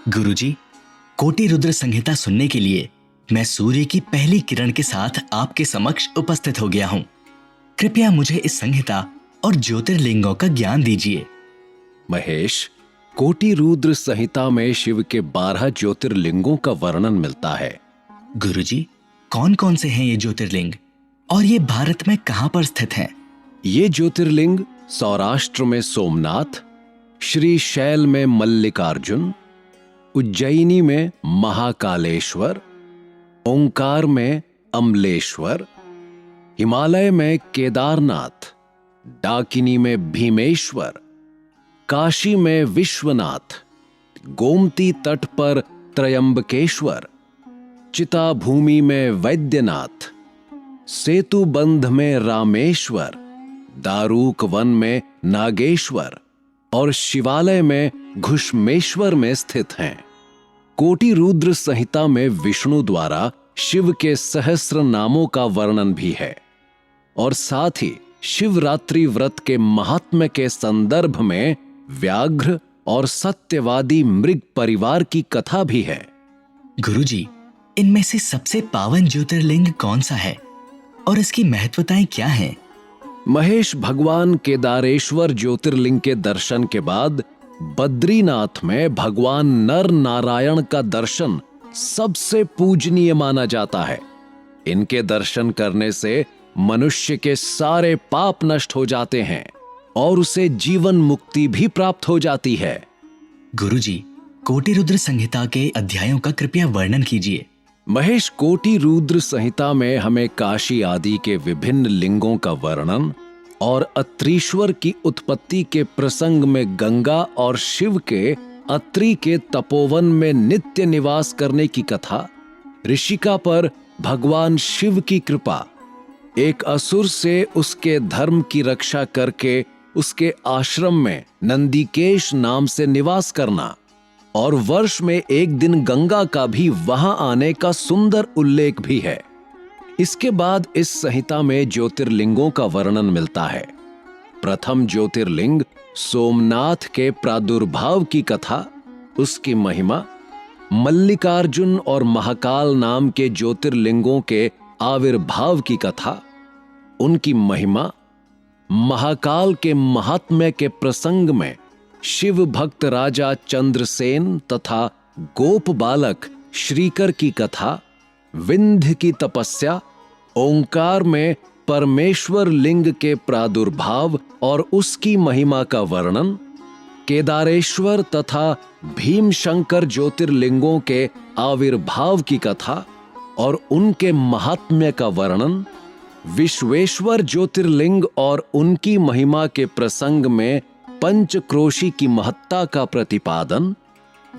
गुरुजी, कोटि रुद्र संहिता सुनने के लिए मैं सूर्य की पहली किरण के साथ आपके समक्ष उपस्थित हो गया हूँ। कृपया मुझे इस संहिता और ज्योतिर्लिंगों का ज्ञान दीजिए। महेश, कोटि रुद्र संहिता में शिव के 12 ज्योतिर्लिंगों का वर्णन मिलता है। गुरुजी, कौन कौन से हैं ये ज्योतिर्लिंग और ये भारत में कहां पर स्थित हैं? ये ज्योतिर्लिंग सौराष्ट्र में सोमनाथ, श्रीशैल में मल्लिकार्जुन, उज्जैनी में महाकालेश्वर, ओंकार में अमलेश्वर, हिमालय में केदारनाथ, डाकिनी में भीमेश्वर, काशी में विश्वनाथ, गोमती तट पर त्रयंबकेश्वर, चिता भूमि में वैद्यनाथ, सेतुबंध में रामेश्वर, दारूक वन में नागेश्वर और शिवालय में घुष्मेश्वर में स्थित हैं। कोटि रुद्र संहिता में विष्णु द्वारा शिव के सहस्र नामों का वर्णन भी है और साथ ही शिवरात्रि व्रत के महात्म्य के संदर्भ में व्याघ्र और सत्यवादी मृग परिवार की कथा भी है। गुरुजी, इनमें से सबसे पावन ज्योतिर्लिंग कौन सा है और इसकी महत्वताएं क्या हैं? महेश, भगवान केदारेश्वर ज्योतिर्लिंग के दर्शन के बाद बद्रीनाथ में भगवान नर नारायण का दर्शन सबसे पूजनीय माना जाता है। इनके दर्शन करने से मनुष्य के सारे पाप नष्ट हो जाते हैं और उसे जीवन मुक्ति भी प्राप्त हो जाती है। गुरुजी, कोटि रुद्र संहिता के अध्यायों का कृपया वर्णन कीजिए। महेश, कोटि रुद्र संहिता में हमें काशी आदि के विभिन्न लिंगों का वर्णन और अत्रीश्वर की उत्पत्ति के प्रसंग में गंगा और शिव के अत्रि के तपोवन में नित्य निवास करने की कथा, ऋषिका पर भगवान शिव की कृपा, एक असुर से उसके धर्म की रक्षा करके उसके आश्रम में नंदिकेश नाम से निवास करना और वर्ष में एक दिन गंगा का भी वहां आने का सुंदर उल्लेख भी है। इसके बाद इस संहिता में ज्योतिर्लिंगों का वर्णन मिलता है। प्रथम ज्योतिर्लिंग सोमनाथ के प्रादुर्भाव की कथा, उसकी महिमा, मल्लिकार्जुन और महाकाल नाम के ज्योतिर्लिंगों के आविर्भाव की कथा, उनकी महिमा, महाकाल के महात्म्य के प्रसंग में शिव भक्त राजा चंद्रसेन तथा गोप बालक श्रीकर की कथा, विंध्य की तपस्या, ओंकार में परमेश्वर लिंग के प्रादुर्भाव और उसकी महिमा का वर्णन, केदारेश्वर तथा भीमशंकर ज्योतिर्लिंगों के आविर्भाव की कथा और उनके महात्म्य का वर्णन, विश्वेश्वर ज्योतिर्लिंग और उनकी महिमा के प्रसंग में पंचक्रोशी की महत्ता का प्रतिपादन,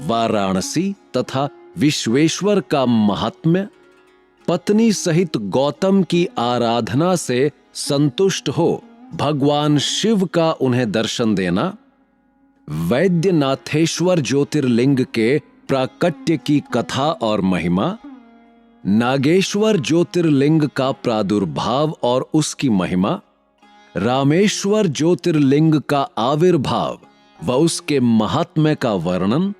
वाराणसी तथा विश्वेश्वर का महात्म्य, पत्नी सहित गौतम की आराधना से संतुष्ट हो भगवान शिव का उन्हें दर्शन देना, वैद्यनाथेश्वर ज्योतिर्लिंग के प्राकट्य की कथा और महिमा, नागेश्वर ज्योतिर्लिंग का प्रादुर्भाव और उसकी महिमा, रामेश्वर ज्योतिर्लिंग का आविर्भाव व उसके महात्म्य का वर्णन,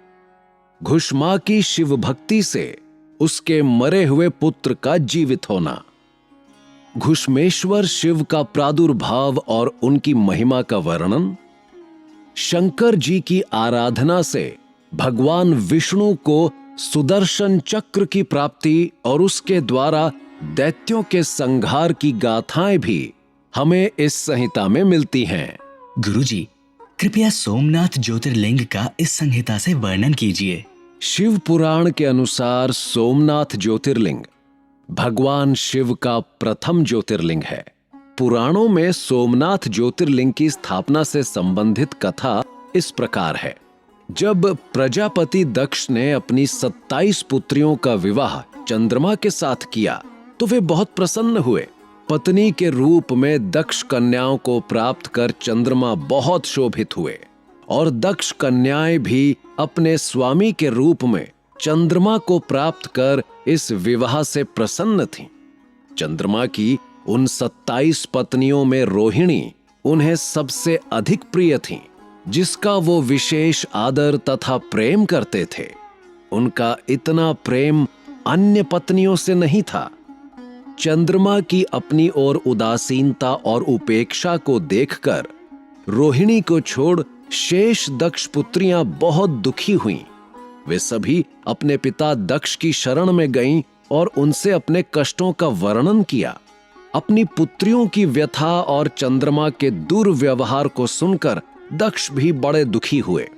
घुष्मा की शिव भक्ति से उसके मरे हुए पुत्र का जीवित होना, घुष्मेश्वर शिव का प्रादुर्भाव और उनकी महिमा का वर्णन, शंकर जी की आराधना से भगवान विष्णु को सुदर्शन चक्र की प्राप्ति और उसके द्वारा दैत्यों के संहार की गाथाएं भी हमें इस संहिता में मिलती हैं। गुरुजी, कृपया सोमनाथ ज्योतिर्लिंग का इस संहिता से वर्णन कीजिए। शिव पुराण के अनुसार सोमनाथ ज्योतिर्लिंग भगवान शिव का प्रथम ज्योतिर्लिंग है। पुराणों में सोमनाथ ज्योतिर्लिंग की स्थापना से संबंधित कथा इस प्रकार है। जब प्रजापति दक्ष ने अपनी 27 पुत्रियों का विवाह चंद्रमा के साथ किया तो वे बहुत प्रसन्न हुए। पत्नी के रूप में दक्ष कन्याओं को प्राप्त कर चंद्रमा बहुत शोभित हुए और दक्ष कन्याएं भी अपने स्वामी के रूप में चंद्रमा को प्राप्त कर इस विवाह से प्रसन्न थीं। चंद्रमा की उन 27 पत्नियों में रोहिणी उन्हें सबसे अधिक प्रिय थीं, जिसका वो विशेष आदर तथा प्रेम करते थे। उनका इतना प्रेम अन्य पत्नियों से नहीं था। चंद्रमा की अपनी ओर उदासीनता और उपेक्षा को देखकर रोहिणी को छोड़ शेष दक्ष पुत्रियां बहुत दुखी हुईं। वे सभी अपने पिता दक्ष की शरण में गईं और उनसे अपने कष्टों का वर्णन किया। अपनी पुत्रियों की व्यथा और चंद्रमा के दुर्व्यवहार को सुनकर दक्ष भी बड़े दुखी हुए।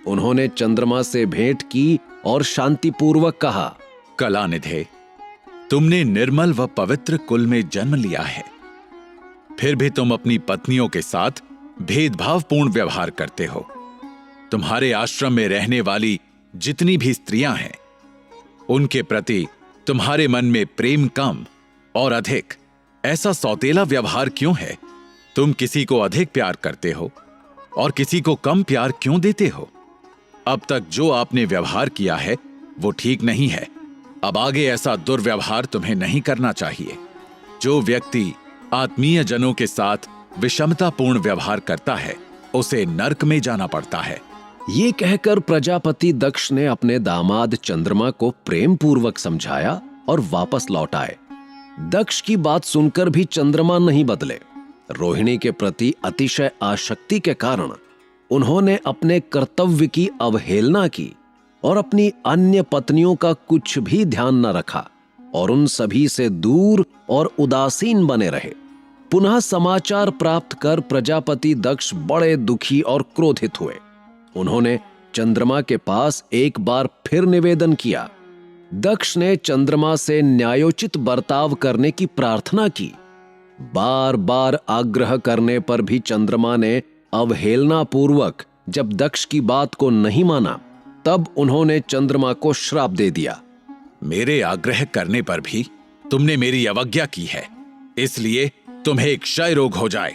उन्होंने चंद्रमा से भेंट की और शांतिपूर्वक कहा, कलानिधे, तुमने निर्मल व पवित्र कुल में जन्म लिया है, फिर भी तुम अपनी पत्नियों के साथ भेदभावपूर्ण व्यवहार करते हो। तुम्हारे आश्रम में रहने वाली जितनी भी स्त्रियां हैं, उनके प्रति तुम्हारे मन में प्रेम कम और अधिक, ऐसा सौतेला व्यवहार क्यों है? तुम किसी को अधिक प्यार करते हो और किसी को कम प्यार क्यों देते हो? अब तक जो आपने व्यवहार किया है वो ठीक नहीं है। अब आगे ऐसा दुर्व्यवहार तुम्हें नहीं करना चाहिए। जो व्यक्ति आत्मीय जनों के साथ विषमतापूर्ण व्यवहार करता है, उसे नरक में जाना पड़ता है। ये कहकर प्रजापति दक्ष ने अपने दामाद चंद्रमा को प्रेम पूर्वक समझाया और वापस लौट आए। दक्ष की बात सुनकर भी चंद्रमा नहीं बदले। रोहिणी के प्रति अतिशय आसक्ति के कारण उन्होंने अपने कर्तव्य की अवहेलना की और अपनी अन्य पत्नियों का कुछ भी ध्यान न रखा और उन सभी से दूर और उदासीन बने रहे। पुनः समाचार प्राप्त कर प्रजापति दक्ष बड़े दुखी और क्रोधित हुए। उन्होंने चंद्रमा के पास एक बार फिर निवेदन किया। दक्ष ने चंद्रमा से न्यायोचित बर्ताव करने की प्रार्थना की। बार बार आग्रह करने पर भी चंद्रमा ने अवहेलना पूर्वक जब दक्ष की बात को नहीं माना, तब उन्होंने चंद्रमा को श्राप दे दिया। मेरे आग्रह करने पर भी तुमने मेरी अवज्ञा की है, इसलिए तुम्हें क्षय रोग हो जाए।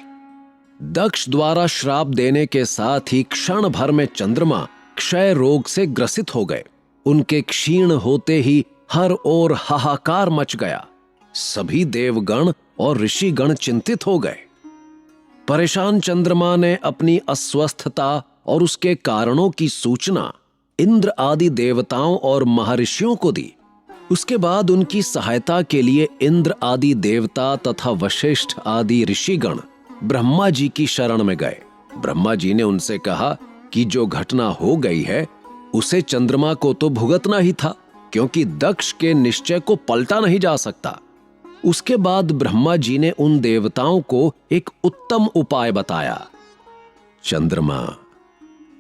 दक्ष द्वारा श्राप देने के साथ ही क्षण भर में चंद्रमा क्षय रोग से ग्रसित हो गए। उनके क्षीण होते ही हर ओर हाहाकार मच गया। सभी देवगण और ऋषिगण चिंतित हो गए। परेशान चंद्रमा ने अपनी अस्वस्थता और उसके कारणों की सूचना इंद्र आदि देवताओं और महर्षियों को दी। उसके बाद उनकी सहायता के लिए इंद्र आदि देवता तथा वशिष्ठ आदि ऋषिगण ब्रह्मा जी की शरण में गए। ब्रह्मा जी ने उनसे कहा कि जो घटना हो गई है उसे चंद्रमा को तो भुगतना ही था, क्योंकि दक्ष के निश्चय को पलटा नहीं जा सकता। उसके बाद ब्रह्मा जी ने उन देवताओं को एक उत्तम उपाय बताया। चंद्रमा,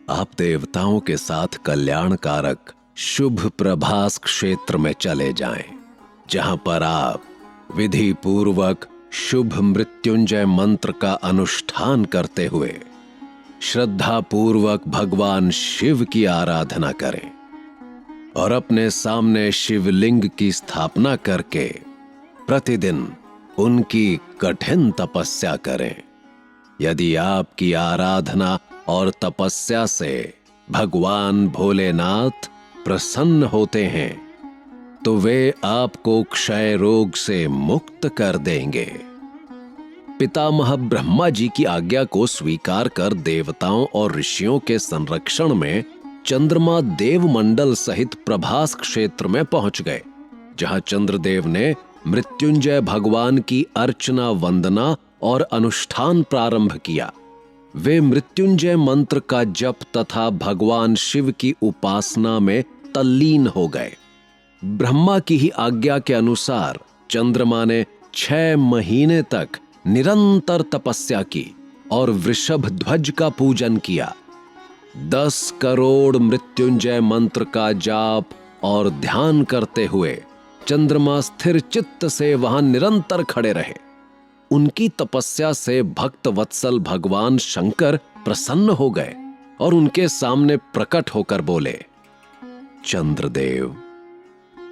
आप देवताओं के साथ कल्याणकारक शुभ प्रभास क्षेत्र में चले जाएं, जहां पर आप विधि पूर्वक शुभ मृत्युंजय मंत्र का अनुष्ठान करते हुए श्रद्धा पूर्वक भगवान शिव की आराधना करें और अपने सामने शिवलिंग की स्थापना करके प्रतिदिन उनकी कठिन तपस्या करें। यदि आपकी आराधना और तपस्या से भगवान भोलेनाथ प्रसन्न होते हैं तो वे आपको क्षय रोग से मुक्त कर देंगे। पितामह ब्रह्मा जी की आज्ञा को स्वीकार कर देवताओं और ऋषियों के संरक्षण में चंद्रमा देवमंडल सहित प्रभास क्षेत्र में पहुंच गए, जहां चंद्रदेव ने मृत्युंजय भगवान की अर्चना, वंदना और अनुष्ठान प्रारंभ किया। वे मृत्युंजय मंत्र का जप तथा भगवान शिव की उपासना में तल्लीन हो गए। ब्रह्मा की ही आज्ञा के अनुसार चंद्रमा ने 6 महीने तक निरंतर तपस्या की और वृषभ ध्वज का पूजन किया। 10 करोड़ मृत्युंजय मंत्र का जाप और ध्यान करते हुए चंद्रमा स्थिर चित्त से वहां निरंतर खड़े रहे। उनकी तपस्या से भक्त वत्सल भगवान शंकर प्रसन्न हो गए और उनके सामने प्रकट होकर बोले, चंद्रदेव,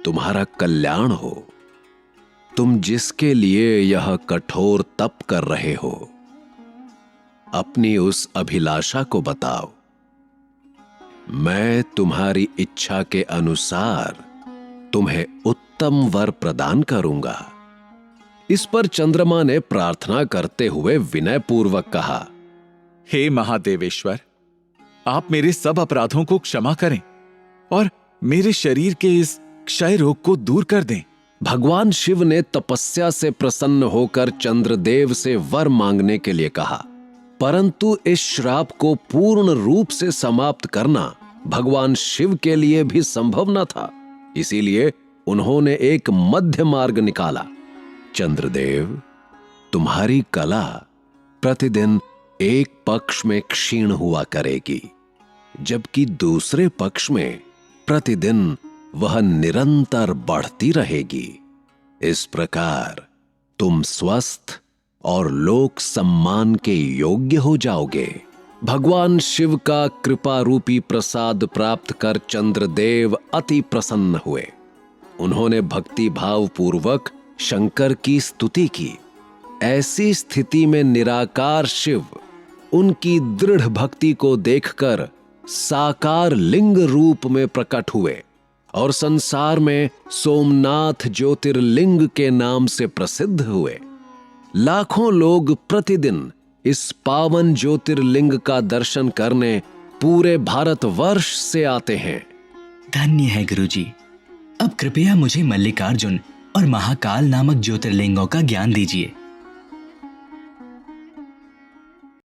तुम्हारा कल्याण हो। तुम जिसके लिए यह कठोर तप कर रहे हो, अपनी उस अभिलाषा को बताओ। मैं तुम्हारी इच्छा के अनुसार तुम्हें उत्तम वर प्रदान करूंगा। इस पर चंद्रमा ने प्रार्थना करते हुए विनयपूर्वक कहा, हे महादेवेश्वर, आप मेरे सब अपराधों को क्षमा करें और मेरे शरीर के इस क्षय रोग को दूर कर दें। भगवान शिव ने तपस्या से प्रसन्न होकर चंद्रदेव से वर मांगने के लिए कहा, परंतु इस श्राप को पूर्ण रूप से समाप्त करना भगवान शिव के लिए भी संभव न था। इसीलिए उन्होंने एक मध्य मार्ग निकाला। चंद्रदेव, तुम्हारी कला प्रतिदिन एक पक्ष में क्षीण हुआ करेगी, जबकि दूसरे पक्ष में प्रतिदिन वह निरंतर बढ़ती रहेगी। इस प्रकार तुम स्वस्थ और लोक सम्मान के योग्य हो जाओगे। भगवान शिव का कृपा रूपी प्रसाद प्राप्त कर चंद्रदेव अति प्रसन्न हुए। उन्होंने भक्ति भाव पूर्वक शंकर की स्तुति की। ऐसी स्थिति में निराकार शिव उनकी दृढ़ भक्ति को देखकर साकार लिंग रूप में प्रकट हुए और संसार में सोमनाथ ज्योतिर्लिंग के नाम से प्रसिद्ध हुए। लाखों लोग प्रतिदिन इस पावन ज्योतिर्लिंग का दर्शन करने पूरे भारतवर्ष से आते हैं। धन्य है गुरुजी। अब कृपया मुझे मल्लिकार्जुन और महाकाल नामक ज्योतिर्लिंगों का ज्ञान दीजिए।